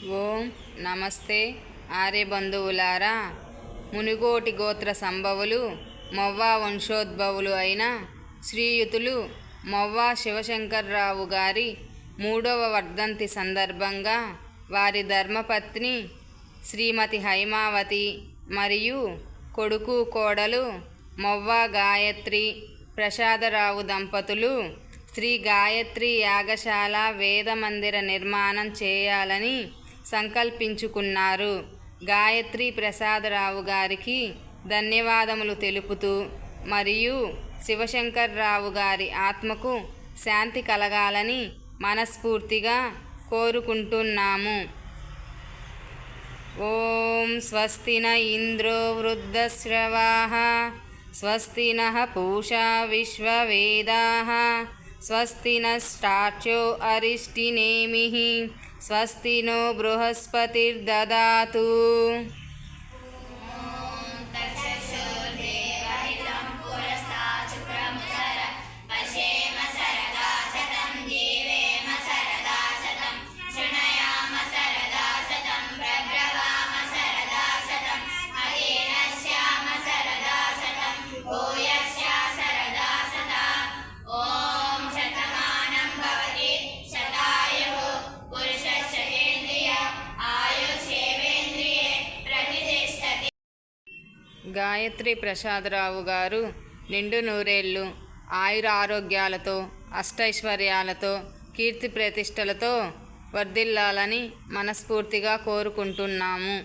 ఓం నమస్తే ఆర్యబంధువులారా, మునుగోటి గోత్ర సంభవులు మొవ్వా వంశోద్భవులు అయిన శ్రీయుతులు మొవ్వా శివశంకర్రావు గారి 3వ వర్ధంతి సందర్భంగా వారి ధర్మపత్ని శ్రీమతి హైమావతి మరియు కొడుకు కోడలు మొవ్వా గాయత్రి ప్రసాదరావు దంపతులు శ్రీ గాయత్రి యాగశాల వేద మందిర నిర్మాణం చేయాలని సంకల్పించుకున్నారు. గాయత్రి ప్రసాదరావు గారికి ధన్యవాదములు తెలుపుతూ మరియు శివశంకర్రావు గారి ఆత్మకు శాంతి కలగాలని మనస్ఫూర్తిగా కోరుకుంటున్నాము. ఓం స్వస్తి న ఇంద్రో వృద్ధశ్రవాః స్వస్తి నః పూషా విశ్వవేదాః స్వస్తి నష్టార్చో అరిష్టినేమిః స్వస్తి నో బృహస్పతిర్దదాతు. గాయత్రి ప్రసాదరావు గారు నిండు నూరేళ్ళు ఆయురారోగ్యాలతో అష్టైశ్వర్యాలతో కీర్తి ప్రతిష్టలతో వర్ధిల్లాలని మనస్ఫూర్తిగా కోరుకుంటున్నాము.